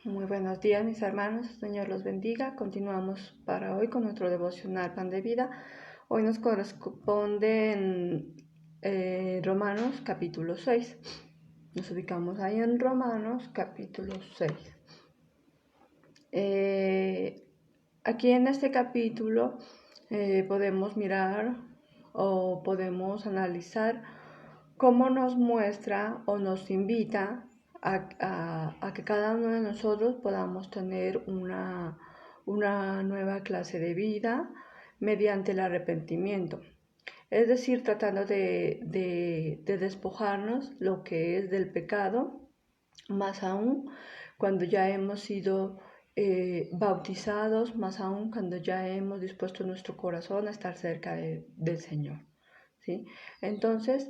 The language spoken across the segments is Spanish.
Muy buenos días, mis hermanos. El Señor los bendiga. Continuamos para hoy con nuestro devocional Pan de Vida. Hoy nos corresponde en Romanos capítulo 6. Nos ubicamos ahí en Romanos capítulo 6. Aquí en este capítulo podemos mirar o podemos analizar cómo nos muestra o nos invita a que cada uno de nosotros podamos tener una nueva clase de vida mediante el arrepentimiento. Es decir, tratando de despojarnos lo que es del pecado, más aún cuando ya hemos sido bautizados, más aún cuando ya hemos dispuesto nuestro corazón a estar cerca del Señor, ¿sí? Entonces,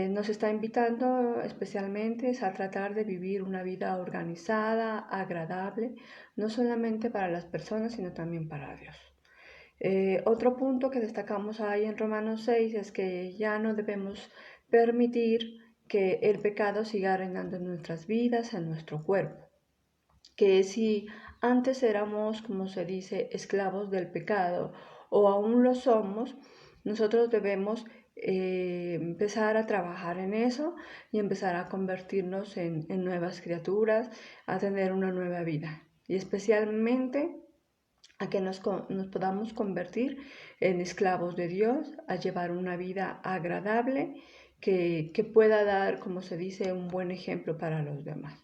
nos está invitando especialmente a tratar de vivir una vida organizada, agradable, no solamente para las personas, sino también para Dios. Otro punto que destacamos ahí en Romanos 6 es que ya no debemos permitir que el pecado siga reinando en nuestras vidas, en nuestro cuerpo. Que si antes éramos, como se dice, esclavos del pecado o aún lo somos, nosotros debemos empezar a trabajar en eso y empezar a convertirnos en nuevas criaturas, a tener una nueva vida. Y especialmente a que nos podamos convertir en esclavos de Dios, a llevar una vida agradable que pueda dar, como se dice, un buen ejemplo para los demás.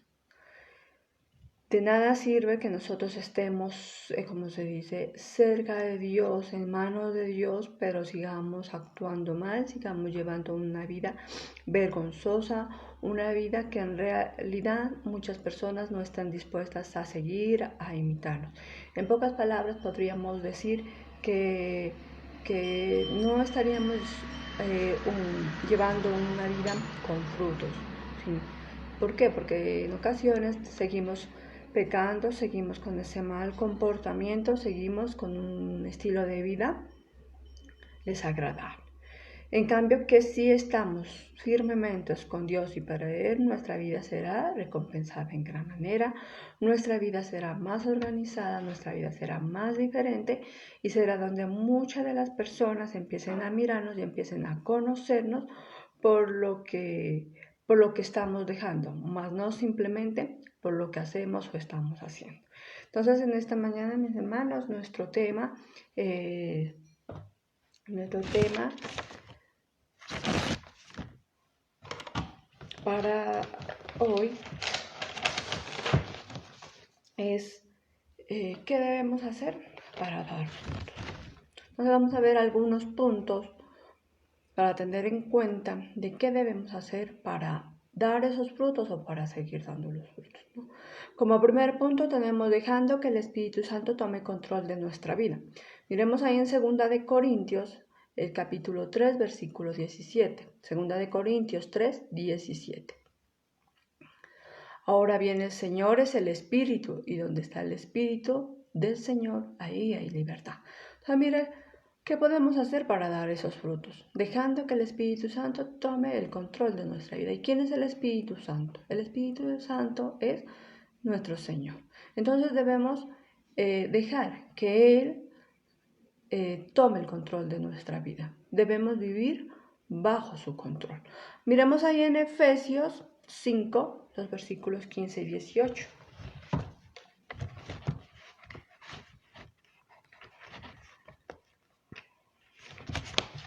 De nada sirve que nosotros estemos, como se dice, cerca de Dios, en manos de Dios, pero sigamos actuando mal, sigamos llevando una vida vergonzosa, una vida que en realidad muchas personas no están dispuestas a seguir, a imitarnos. En pocas palabras podríamos decir que no estaríamos llevando una vida con frutos, ¿sí? ¿Por qué? Porque en ocasiones seguimos pecando, seguimos con ese mal comportamiento, seguimos con un estilo de vida desagradable. En cambio, que si estamos firmemente con Dios y para Él, nuestra vida será recompensada en gran manera, nuestra vida será más organizada, nuestra vida será más diferente y será donde muchas de las personas empiecen a mirarnos y empiecen a conocernos por lo que estamos dejando, más no simplemente por lo que hacemos o estamos haciendo. Entonces, en esta mañana, mis hermanos, nuestro tema para hoy es ¿qué debemos hacer para dar frutos? Entonces vamos a ver algunos puntos para tener en cuenta de qué debemos hacer para dar esos frutos o para seguir dando los frutos, ¿no? Como primer punto tenemos dejando que el Espíritu Santo tome control de nuestra vida. Miremos ahí en 2 de Corintios, el capítulo 3, versículo 17. 2 de Corintios 3, 17. Ahora bien, el Señor es el Espíritu, y donde está el Espíritu del Señor, ahí hay libertad. O sea, mire, ¿qué podemos hacer para dar esos frutos? Dejando que el Espíritu Santo tome el control de nuestra vida. ¿Y quién es el Espíritu Santo? El Espíritu Santo es nuestro Señor. Entonces debemos dejar que Él tome el control de nuestra vida. Debemos vivir bajo su control. Miremos ahí en Efesios 5, los versículos 15 y 18.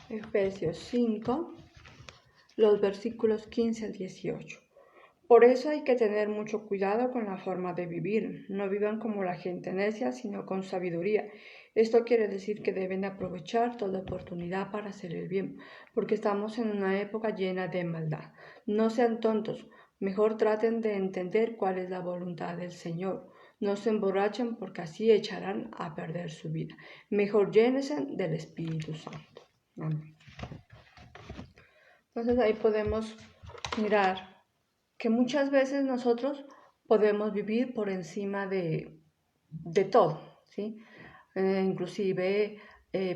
Efesios 5, los versículos 15 al 18. Por eso hay que tener mucho cuidado con la forma de vivir. No vivan como la gente necia, sino con sabiduría. Esto quiere decir que deben aprovechar toda oportunidad para hacer el bien, porque estamos en una época llena de maldad. No sean tontos, mejor traten de entender cuál es la voluntad del Señor. No se emborrachen porque así echarán a perder su vida. Mejor llénense del Espíritu Santo. Amén. Entonces ahí podemos mirar que muchas veces nosotros podemos vivir por encima de todo, ¿sí? Inclusive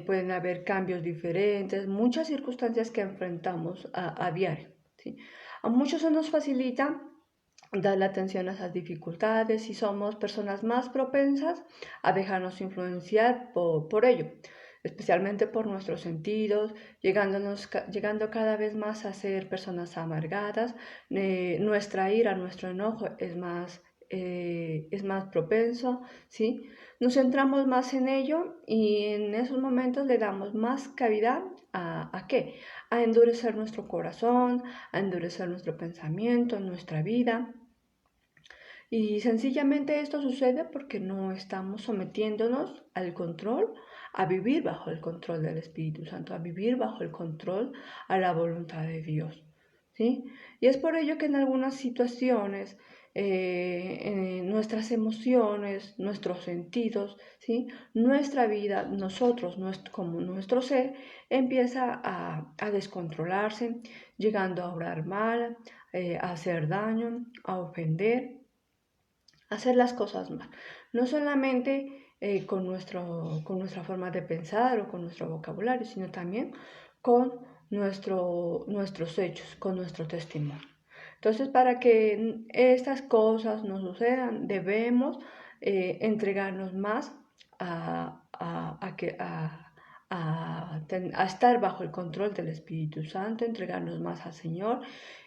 pueden haber cambios diferentes, muchas circunstancias que enfrentamos a diario, ¿sí? A muchos se nos facilita darle atención a esas dificultades y somos personas más propensas a dejarnos influenciar por ello, especialmente por nuestros sentidos, llegando cada vez más a ser personas amargadas. Nuestra ira, nuestro enojo es más propenso, ¿sí? Nos centramos más en ello y en esos momentos le damos más cavidad ¿a qué? A endurecer nuestro corazón, a endurecer nuestro pensamiento, nuestra vida. Y sencillamente esto sucede porque no estamos sometiéndonos al control, a vivir bajo el control del Espíritu Santo, a vivir bajo el control a la voluntad de Dios, ¿sí? Y es por ello que en algunas situaciones nuestras emociones, nuestros sentidos, ¿sí? Nuestra vida, nosotros, como nuestro ser, empieza a descontrolarse, llegando a obrar mal, a hacer daño, a ofender, hacer las cosas mal. No solamente con nuestra forma de pensar o con nuestro vocabulario, sino también con nuestros hechos, con nuestro testimonio. Entonces, para que estas cosas no sucedan, debemos entregarnos más a estar bajo el control del Espíritu Santo, entregarnos más al Señor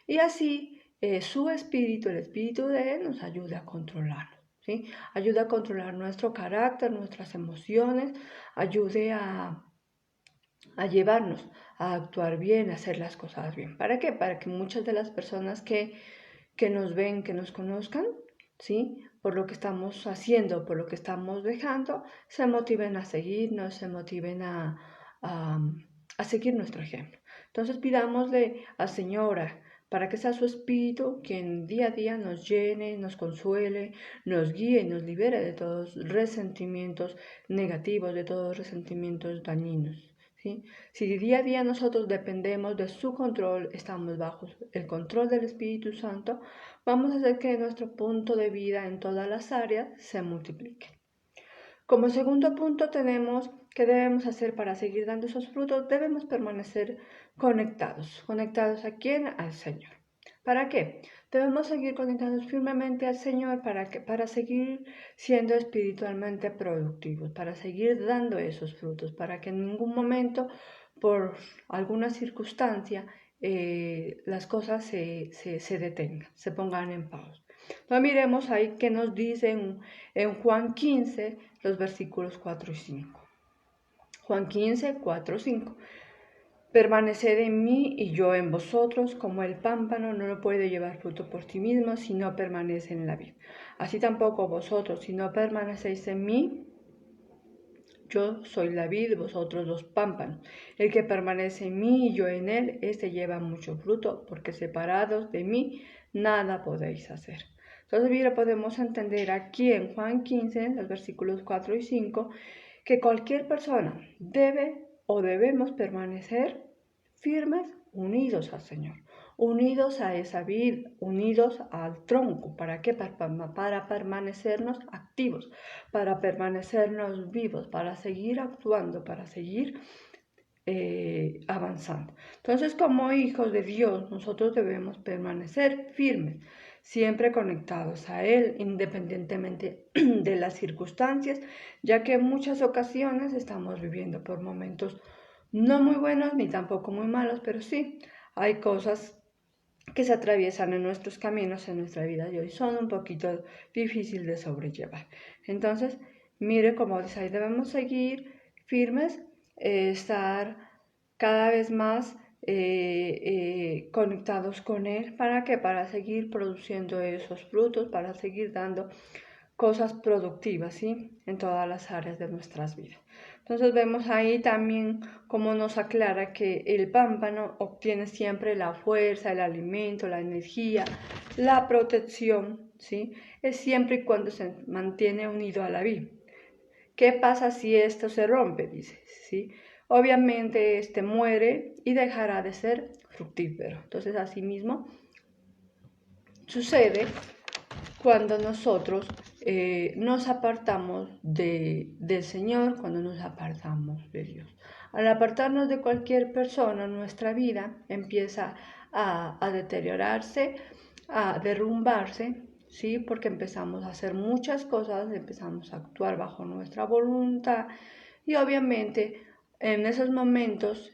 y así su Espíritu, el Espíritu de Él, nos ayude a controlarnos, ¿sí? Ayuda a controlar nuestro carácter, nuestras emociones, ayude a llevarnos a actuar bien, a hacer las cosas bien. ¿Para qué? Para que muchas de las personas que nos ven, que nos conozcan, ¿sí? Por lo que estamos haciendo, por lo que estamos dejando, se motiven a seguirnos, se motiven a seguir nuestro ejemplo. Entonces pidámosle al Señor para que sea su Espíritu quien día a día nos llene, nos consuele, nos guíe y nos libere de todos resentimientos negativos, de todos resentimientos dañinos. ¿Sí? Si día a día nosotros dependemos de su control, estamos bajo el control del Espíritu Santo, vamos a hacer que nuestro punto de vida en todas las áreas se multiplique. Como segundo punto tenemos que debemos hacer para seguir dando esos frutos, debemos permanecer conectados. ¿Conectados a quién? Al Señor. ¿Para qué? Debemos seguir conectados firmemente al Señor para seguir siendo espiritualmente productivos, para seguir dando esos frutos, para que en ningún momento, por alguna circunstancia, las cosas se detengan, se pongan en pausa. Entonces miremos ahí qué nos dice en Juan 15, los versículos 4 y 5. Juan 15, 4, 5. Permaneced en mí y yo en vosotros, como el pámpano no puede llevar fruto por sí mismo si no permanece en la vid. Así tampoco vosotros, si no permanecéis en mí, yo soy la vid, vosotros los pámpanos. El que permanece en mí y yo en él, éste lleva mucho fruto, porque separados de mí nada podéis hacer. Entonces, mira, podemos entender aquí en Juan 15, en los versículos 4 y 5, que cualquier persona debe o debemos permanecer firmes, unidos al Señor, unidos a esa vid, unidos al tronco. ¿Para qué? Para permanecernos activos, para permanecernos vivos, para seguir actuando, para seguir avanzando. Entonces, como hijos de Dios, nosotros debemos permanecer firmes, siempre conectados a Él, independientemente de las circunstancias, ya que en muchas ocasiones estamos viviendo por momentos no muy buenos ni tampoco muy malos, pero sí hay cosas que se atraviesan en nuestros caminos, en nuestra vida y hoy son un poquito difíciles de sobrellevar. Entonces, mire como dice ahí, debemos seguir firmes, estar cada vez más conectados con Él. ¿Para qué? Para seguir produciendo esos frutos, para seguir dando cosas productivas, ¿sí? En todas las áreas de nuestras vidas. Entonces vemos ahí también cómo nos aclara que el pámpano obtiene siempre la fuerza, el alimento, la energía, la protección, ¿sí? Es siempre y cuando se mantiene unido a la vid. ¿Qué pasa si esto se rompe? Dice, ¿sí? Obviamente este muere y dejará de ser fructífero. Entonces asimismo sucede cuando nosotros nos apartamos del Señor, cuando nos apartamos de Dios. Al apartarnos de cualquier persona, nuestra vida empieza a deteriorarse, a derrumbarse, ¿sí? Porque empezamos a hacer muchas cosas, empezamos a actuar bajo nuestra voluntad y obviamente en esos momentos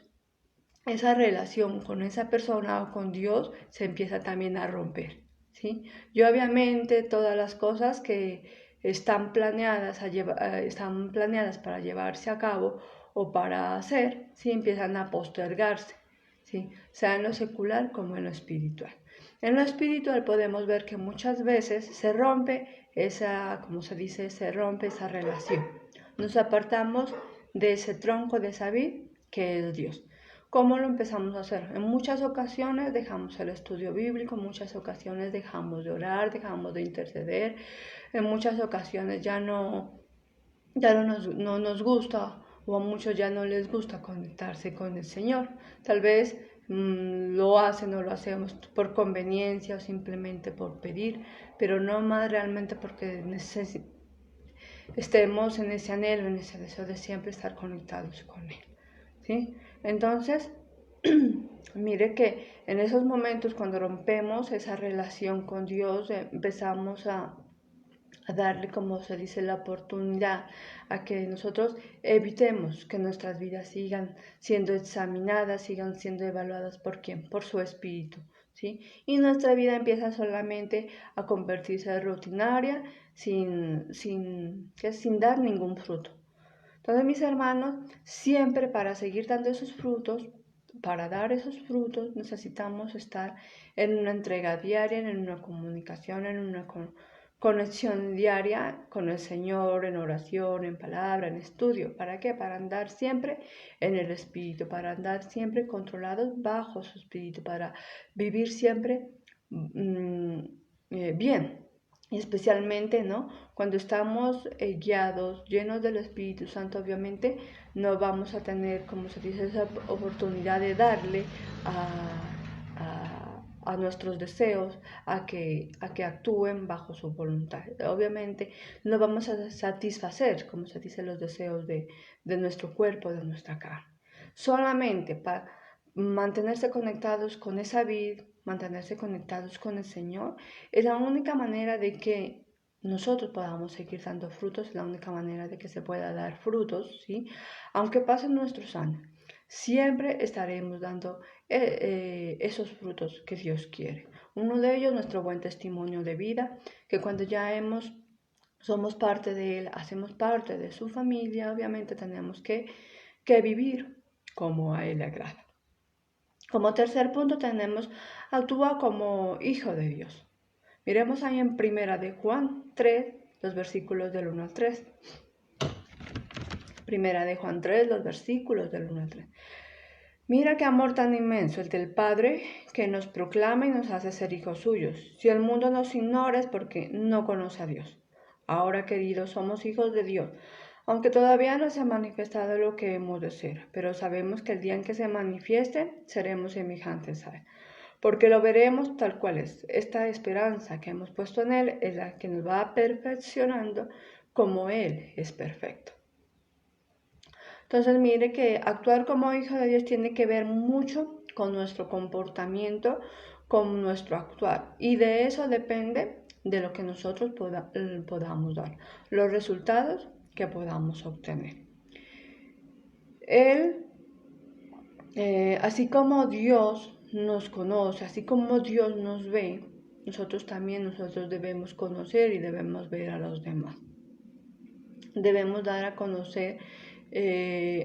esa relación con esa persona o con Dios se empieza también a romper, ¿sí? Y obviamente todas las cosas que están planeadas para llevarse a cabo o para hacer, ¿sí? Empiezan a postergarse, ¿sí? Sea en lo secular como en lo espiritual. En lo espiritual podemos ver que muchas veces se rompe como se dice, se rompe esa relación. Nos apartamos de ese tronco de esa vid que es Dios. ¿Cómo lo empezamos a hacer? En muchas ocasiones dejamos el estudio bíblico, en muchas ocasiones dejamos de orar, dejamos de interceder, en muchas ocasiones no nos gusta o a muchos ya no les gusta conectarse con el Señor. Tal vez lo hacen o lo hacemos por conveniencia o simplemente por pedir, pero no más realmente porque estemos en ese anhelo, en ese deseo de siempre estar conectados con Él, ¿sí? Entonces, mire que en esos momentos cuando rompemos esa relación con Dios, empezamos a darle, como se dice, la oportunidad a que nosotros evitemos que nuestras vidas sigan siendo examinadas, sigan siendo evaluadas por quién, por su espíritu, ¿sí? Y nuestra vida empieza solamente a convertirse rutinaria sin dar ningún fruto. Entonces, mis hermanos, siempre para seguir dando esos frutos, para dar esos frutos, necesitamos estar en una entrega diaria, en una comunicación, en una conexión diaria con el Señor, en oración, en palabra, en estudio. ¿Para qué? Para andar siempre en el Espíritu, para andar siempre controlados bajo su Espíritu, para vivir siempre bien. Y especialmente, ¿no? Cuando estamos guiados, llenos del Espíritu Santo, obviamente no vamos a tener, como se dice, esa oportunidad de darle a nuestros deseos a que actúen bajo su voluntad. Obviamente no vamos a satisfacer, como se dice, los deseos de nuestro cuerpo, de nuestra carne. Solamente para mantenerse conectados con esa vida, mantenerse conectados con el Señor, es la única manera de que nosotros podamos seguir dando frutos, es la única manera de que se pueda dar frutos, ¿sí? Aunque pasen nuestros años, siempre estaremos dando esos frutos que Dios quiere. Uno de ellos, nuestro buen testimonio de vida, que cuando ya somos parte de Él, hacemos parte de su familia, obviamente tenemos que vivir como a Él le agrada. Como tercer punto tenemos, actúa como hijo de Dios. Miremos ahí en Primera de Juan 3, los versículos del 1 al 3. Primera de Juan 3, los versículos del 1 al 3. Mira qué amor tan inmenso el del Padre que nos proclama y nos hace ser hijos suyos. Si el mundo nos ignora es porque no conoce a Dios. Ahora, queridos, somos hijos de Dios, aunque todavía no se ha manifestado lo que hemos de ser, pero sabemos que el día en que se manifieste seremos semejantes a Él, porque lo veremos tal cual es. Esta esperanza que hemos puesto en Él es la que nos va perfeccionando como Él es perfecto. Entonces, mire que actuar como hijo de Dios tiene que ver mucho con nuestro comportamiento, con nuestro actuar. Y de eso depende de lo que nosotros podamos dar, los resultados que podamos obtener. Él, así como Dios nos conoce, así como Dios nos ve, nosotros debemos conocer y debemos ver a los demás. Debemos dar a conocer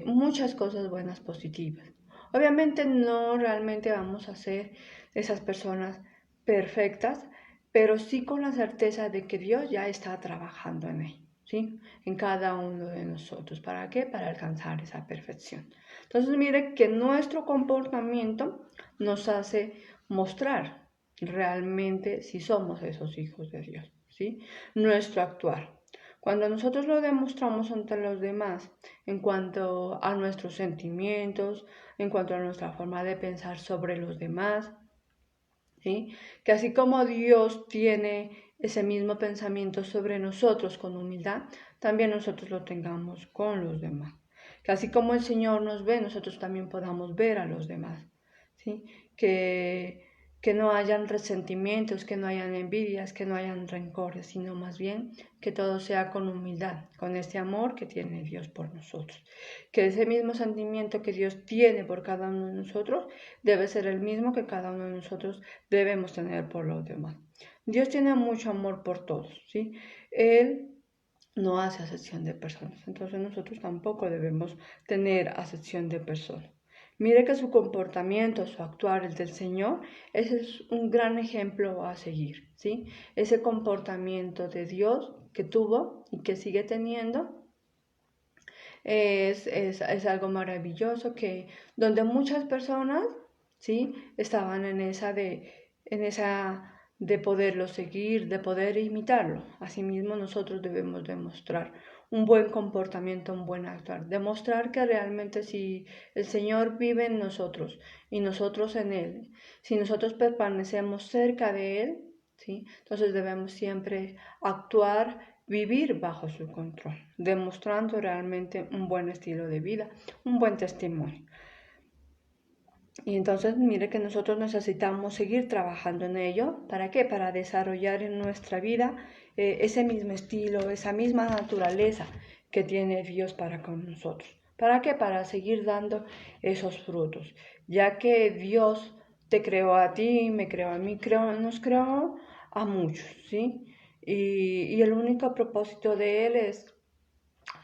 muchas cosas buenas, positivas. Obviamente no realmente vamos a ser esas personas perfectas, pero sí con la certeza de que Dios ya está trabajando en él, ¿sí? En cada uno de nosotros. ¿Para qué? Para alcanzar esa perfección. Entonces, mire que nuestro comportamiento nos hace mostrar realmente si somos esos hijos de Dios, ¿sí? Nuestro actuar. Cuando nosotros lo demostramos ante los demás en cuanto a nuestros sentimientos, en cuanto a nuestra forma de pensar sobre los demás, ¿sí? Que así como Dios tiene ese mismo pensamiento sobre nosotros con humildad, también nosotros lo tengamos con los demás. Que así como el Señor nos ve, nosotros también podamos ver a los demás, ¿sí? Que que no hayan resentimientos, que no hayan envidias, que no hayan rencores, sino más bien que todo sea con humildad, con ese amor que tiene Dios por nosotros. Que ese mismo sentimiento que Dios tiene por cada uno de nosotros debe ser el mismo que cada uno de nosotros debemos tener por los demás. Dios tiene mucho amor por todos, ¿sí? Él no hace acepción de personas, entonces nosotros tampoco debemos tener acepción de personas. Mire que su comportamiento, su actuar, el del Señor, ese es un gran ejemplo a seguir, ¿sí? Ese comportamiento de Dios que tuvo y que sigue teniendo es algo maravilloso que donde muchas personas, ¿sí? Estaban en esa de poderlo seguir, de poder imitarlo. Asimismo, nosotros debemos demostrar un buen comportamiento, un buen actuar, demostrar que realmente si el Señor vive en nosotros y nosotros en Él, si nosotros permanecemos cerca de Él, ¿sí? Entonces debemos siempre actuar, vivir bajo su control, demostrando realmente un buen estilo de vida, un buen testimonio. Y entonces mire que nosotros necesitamos seguir trabajando en ello. ¿Para qué? Para desarrollar en nuestra vida ese mismo estilo, esa misma naturaleza que tiene Dios para con nosotros. ¿Para qué? Para seguir dando esos frutos. Ya que Dios te creó a ti, me creó a mí, nos creó a muchos, ¿sí? Y el único propósito de Él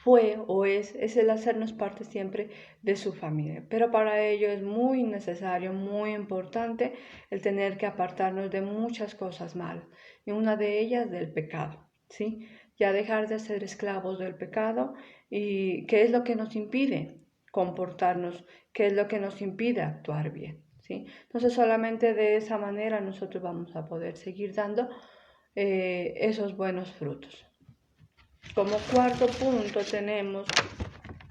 fue o es el hacernos parte siempre de su familia. Pero para ello es muy necesario, muy importante el tener que apartarnos de muchas cosas malas. Y una de ellas del pecado, ¿sí? Ya dejar de ser esclavos del pecado y qué es lo que nos impide comportarnos, qué es lo que nos impide actuar bien, ¿sí? Entonces solamente de esa manera nosotros vamos a poder seguir dando esos buenos frutos. Como cuarto punto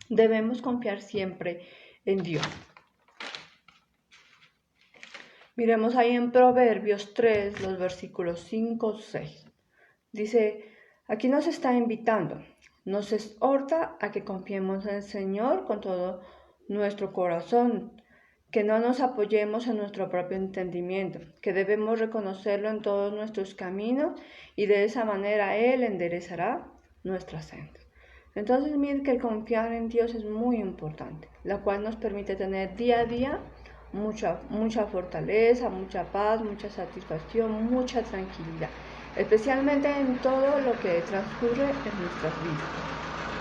debemos confiar siempre en Dios. Miremos ahí en Proverbios 3, los versículos 5, 6. Dice, aquí nos está invitando, nos exhorta a que confiemos en el Señor con todo nuestro corazón, que no nos apoyemos en nuestro propio entendimiento, que debemos reconocerlo en todos nuestros caminos y de esa manera Él enderezará nuestras sendas. Entonces, mire que el confiar en Dios es muy importante, la cual nos permite tener día a día mucha fortaleza, mucha paz, mucha satisfacción, mucha tranquilidad, especialmente en todo lo que transcurre en nuestras vidas.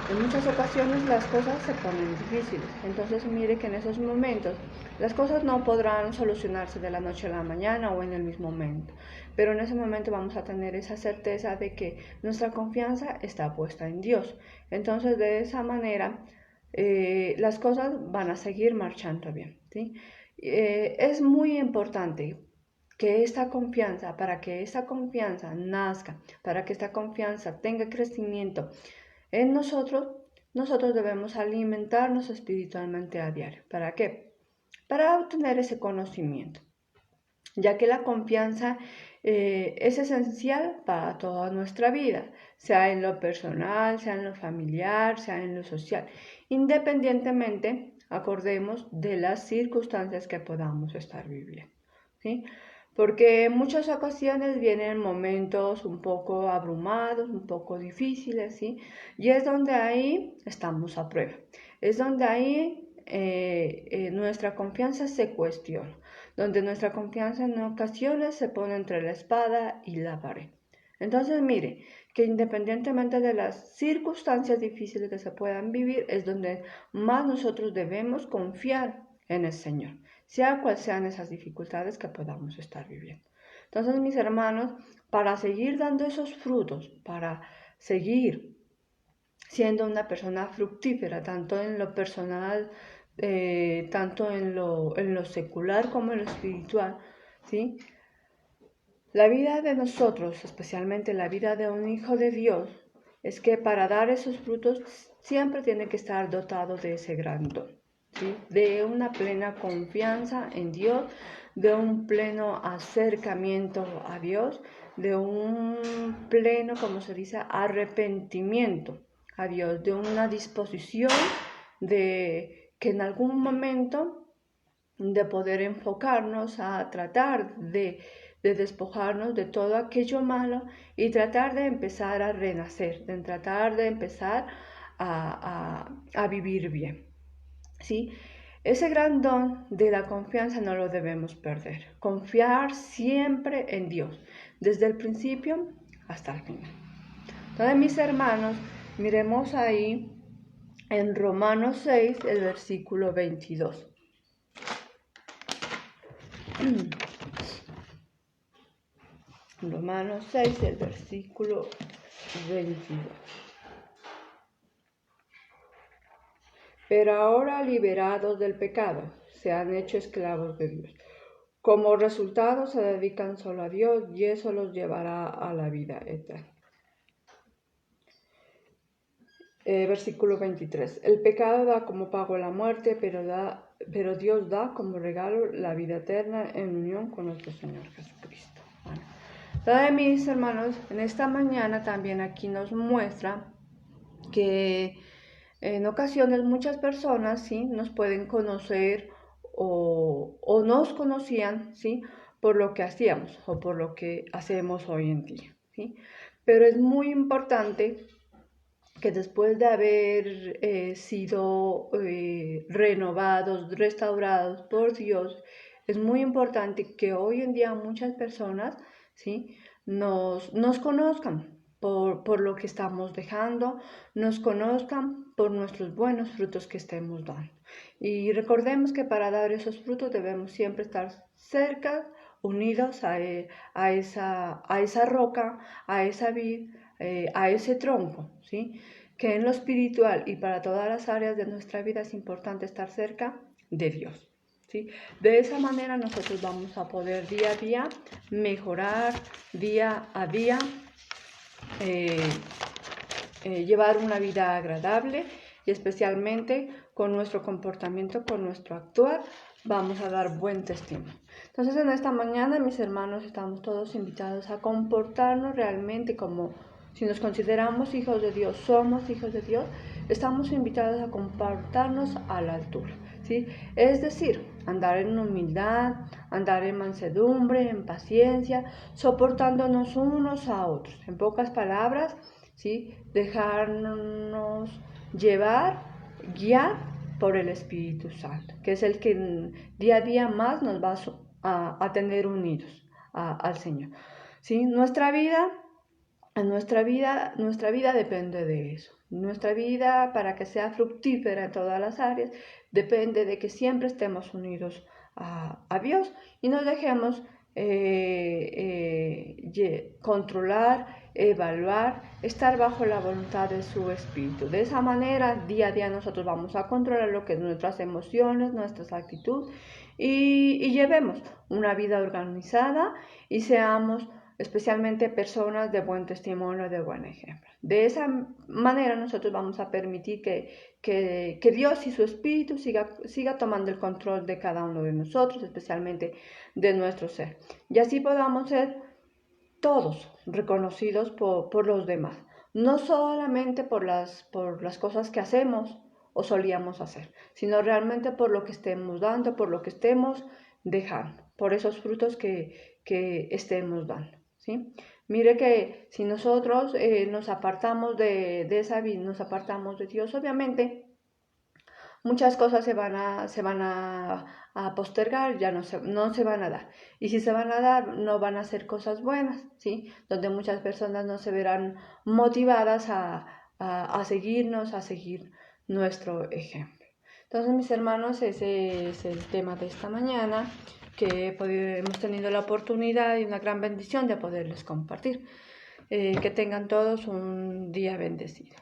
En muchas ocasiones las cosas se ponen difíciles, entonces mire que en esos momentos las cosas no podrán solucionarse de la noche a la mañana o en el mismo momento, pero en ese momento vamos a tener esa certeza de que nuestra confianza está puesta en Dios. Entonces de esa manera las cosas van a seguir marchando bien, ¿sí? Es muy importante que esta confianza, para que esta confianza nazca, para que esta confianza tenga crecimiento en nosotros debemos alimentarnos espiritualmente a diario. ¿Para qué? Para obtener ese conocimiento, ya que la confianza es esencial para toda nuestra vida, sea en lo personal, sea en lo familiar, sea en lo social, independientemente, acordemos, de las circunstancias que podamos estar viviendo, ¿sí? Porque en muchas ocasiones vienen momentos un poco abrumados, un poco difíciles, ¿sí? Y es donde ahí estamos a prueba, es donde ahí nuestra confianza se cuestiona, donde nuestra confianza en ocasiones se pone entre la espada y la pared. Entonces, mire, que independientemente de las circunstancias difíciles que se puedan vivir, es donde más nosotros debemos confiar en el Señor, sea cual sean esas dificultades que podamos estar viviendo. Entonces, mis hermanos, para seguir dando esos frutos, para seguir siendo una persona fructífera, tanto en lo personal, tanto en lo secular como en lo espiritual, ¿sí? La vida de nosotros, especialmente la vida de un hijo de Dios, es que para dar esos frutos siempre tiene que estar dotado de ese gran don, ¿sí? De una plena confianza en Dios, de un pleno acercamiento a Dios, de un pleno, como se dice, arrepentimiento a Dios, de una disposición de que en algún momento de poder enfocarnos a tratar de despojarnos de todo aquello malo y tratar de empezar a renacer, de tratar de empezar a vivir bien, ¿sí? Ese gran don de la confianza no lo debemos perder. Confiar siempre en Dios, desde el principio hasta el final. Entonces, mis hermanos, miremos ahí en Romanos 6, el versículo 22. Romanos 6, el versículo 22. Pero ahora, liberados del pecado, se han hecho esclavos de Dios. Como resultado se dedican solo a Dios y eso los llevará a la vida eterna. Versículo 23. El pecado da como pago la muerte, pero Dios da como regalo la vida eterna en unión con nuestro Señor Jesucristo. Bueno. Entonces, mis hermanos, en esta mañana también aquí nos muestra que en ocasiones muchas personas, ¿sí?, nos pueden conocer o nos conocían, ¿sí?, por lo que hacíamos o por lo que hacemos hoy en día, ¿sí? Pero es muy importante que después de haber sido renovados, restaurados por Dios, es muy importante que hoy en día muchas personas, ¿sí?, nos conozcan por lo que estamos dejando, nos conozcan por nuestros buenos frutos que estemos dando. Y recordemos que para dar esos frutos debemos siempre estar cerca, unidos a esa roca, a esa vid, a ese tronco, ¿sí?, que en lo espiritual y para todas las áreas de nuestra vida es importante estar cerca de Dios, ¿sí? De esa manera nosotros vamos a poder día a día mejorar, día a día llevar una vida agradable y especialmente con nuestro comportamiento, con nuestro actuar, vamos a dar buen testimonio. Entonces, en esta mañana, mis hermanos, estamos todos invitados a comportarnos realmente como si nos consideramos hijos de Dios, somos hijos de Dios, estamos invitados a comportarnos a la altura, ¿sí? Es decir, andar en humildad, andar en mansedumbre, en paciencia, soportándonos unos a otros. En pocas palabras, ¿sí?, dejarnos llevar, guiar por el Espíritu Santo, que es el que día a día más nos va a tener unidos al Señor, ¿sí? Nuestra vida depende de eso. Nuestra vida, para que sea fructífera en todas las áreas, depende de que siempre estemos unidos a Dios y nos dejemos controlar, evaluar, estar bajo la voluntad de su Espíritu. De esa manera, día a día nosotros vamos a controlar lo que es nuestras emociones, nuestras actitudes y llevemos una vida organizada y seamos especialmente personas de buen testimonio, de buen ejemplo. De esa manera nosotros vamos a permitir que Dios y su Espíritu siga tomando el control de cada uno de nosotros, especialmente de nuestro ser. Y así podamos ser todos reconocidos por los demás, no solamente por las cosas que hacemos o solíamos hacer, sino realmente por lo que estemos dando, por lo que estemos dejando, por esos frutos que estemos dando, ¿sí? Mire que si nosotros nos apartamos de esa vida, nos apartamos de Dios, obviamente muchas cosas se van a postergar, ya no se van a dar. Y si se van a dar, no van a ser cosas buenas, ¿sí? Donde muchas personas no se verán motivadas a seguirnos, a seguir nuestro ejemplo. Entonces, mis hermanos, ese es el tema de esta mañana, que hemos tenido la oportunidad y una gran bendición de poderles compartir. Que tengan todos un día bendecido.